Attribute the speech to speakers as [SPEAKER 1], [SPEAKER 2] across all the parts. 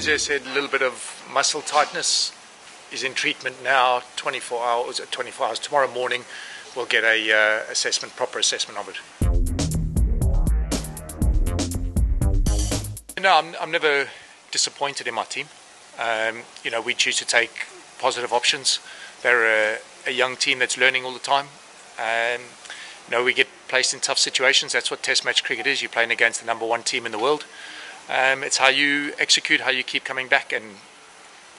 [SPEAKER 1] physio said a little bit of muscle tightness. He's in treatment now, 24 hours. Tomorrow morning we'll get a proper assessment of it. No, I'm never disappointed in my team. We choose to take positive options. They're a young team that's learning all the time. We get placed in tough situations. That's what Test match cricket is. You're playing against the #1 team in the world. It's how you execute, how you keep coming back, and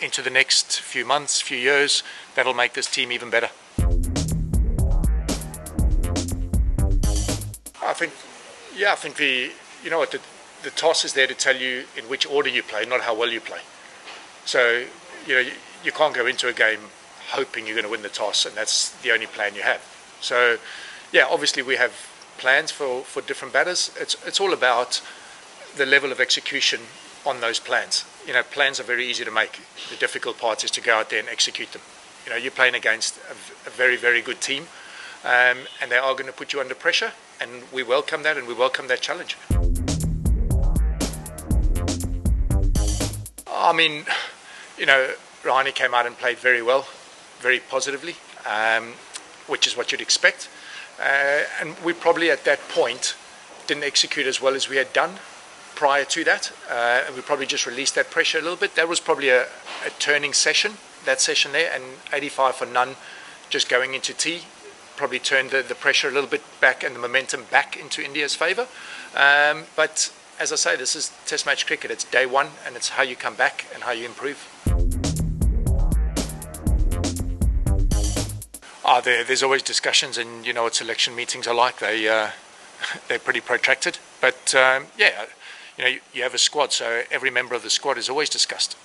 [SPEAKER 1] into the next few months, few years, that'll make this team even better. I think the toss is there to tell you in which order you play, not how well you play. So, you can't go into a game hoping you're going to win the toss, and that's the only plan you have. So, yeah, obviously we have plans for different batters. It's all about the level of execution on those plans. Plans are very easy to make. The difficult part is to go out there and execute them. You're playing against a very, very good team, and they are going to put you under pressure, and we welcome that, and we welcome that challenge. I mean, Rahane came out and played very well, very positively, which is what you'd expect. And we probably at that point didn't execute as well as we had done prior to that. And we probably just released that pressure a little bit. That was probably a turning session, that session there, and 85 for none just going into tea probably turned the pressure a little bit back and the momentum back into India's favour. But as I say, this is Test match cricket. It's day one, and it's how you come back and how you improve. There's always discussions, and you know what selection meetings are like. They're pretty protracted. But you have a squad, so every member of the squad is always discussed.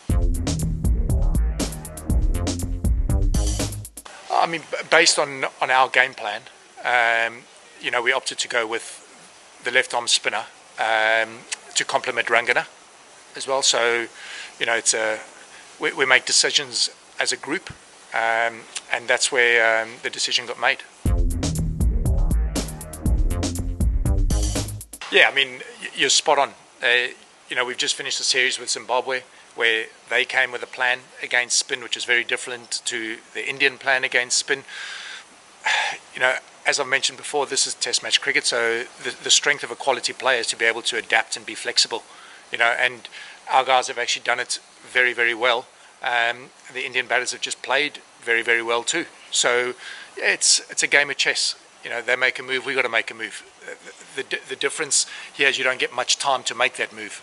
[SPEAKER 1] I mean, based on our game plan, we opted to go with the left-arm spinner to complement Rangana as well. So, we make decisions as a group, and that's where the decision got made. Yeah, I mean, you're spot on. We've just finished a series with Zimbabwe where they came with a plan against spin, which is very different to the Indian plan against spin. As I've mentioned before, this is Test match cricket, so the strength of a quality player is to be able to adapt and be flexible. And our guys have actually done it very, very well. The Indian batters have just played very, very well too. So it's a game of chess. They make a move, we got to make a move. The difference here is you don't get much time to make that move.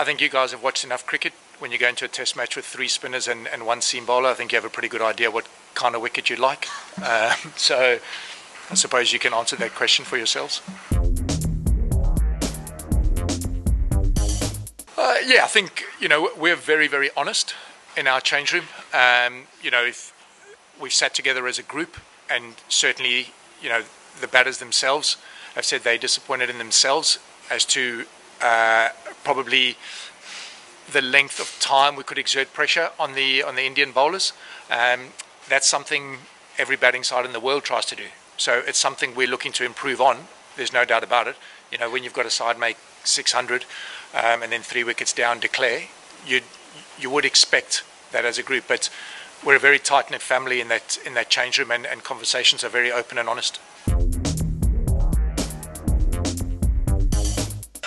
[SPEAKER 1] I think you guys have watched enough cricket. When you go into a test match with 3 spinners and 1 seam bowler, I think you have a pretty good idea what kind of wicket you'd like. So I suppose you can answer that question for yourselves. I think, we're very, very honest in our change room. If we've sat together as a group, and certainly, the batters themselves have said they're disappointed in themselves as to probably the length of time we could exert pressure on the Indian bowlers. That's something every batting side in the world tries to do. So it's something we're looking to improve on. There's no doubt about it. When you've got a side make 600 and then 3 wickets down declare, you would expect that as a group. But we're a very tight-knit family in that change room, and conversations are very open and honest.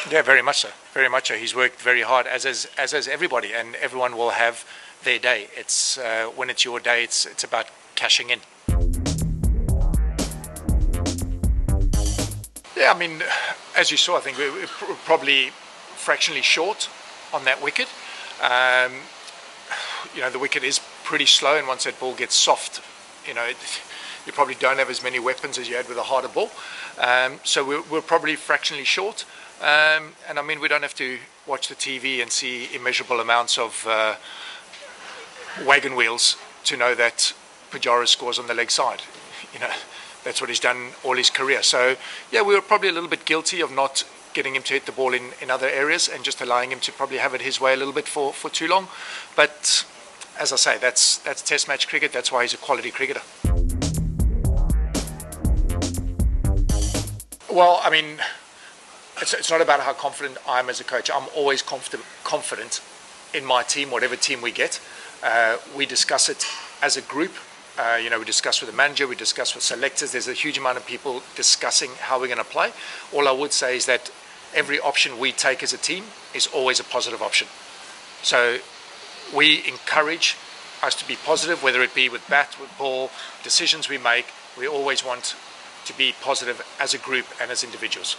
[SPEAKER 1] Yeah, very much so. Very much so. He's worked very hard, as has everybody, and everyone will have their day. It's when it's your day, it's about cashing in. Yeah, I mean, as you saw, I think we're probably fractionally short on that wicket. The wicket is pretty slow, and once that ball gets soft, you probably don't have as many weapons as you had with a harder ball. So we're probably fractionally short. And I mean, we don't have to watch the TV and see immeasurable amounts of wagon wheels to know that Pujara scores on the leg side. That's what he's done all his career. So, yeah, we were probably a little bit guilty of not getting him to hit the ball in other areas and just allowing him to probably have it his way a little bit for too long. But as I say, that's Test match cricket. That's why he's a quality cricketer. Well, I mean, it's not about how confident I am as a coach. I'm always confident in my team, whatever team we get. We discuss it as a group. We discuss with the manager, we discuss with selectors. There's a huge amount of people discussing how we're going to play. All I would say is that every option we take as a team is always a positive option. So we encourage us to be positive, whether it be with bat, with ball, decisions we make. We always want to be positive as a group and as individuals.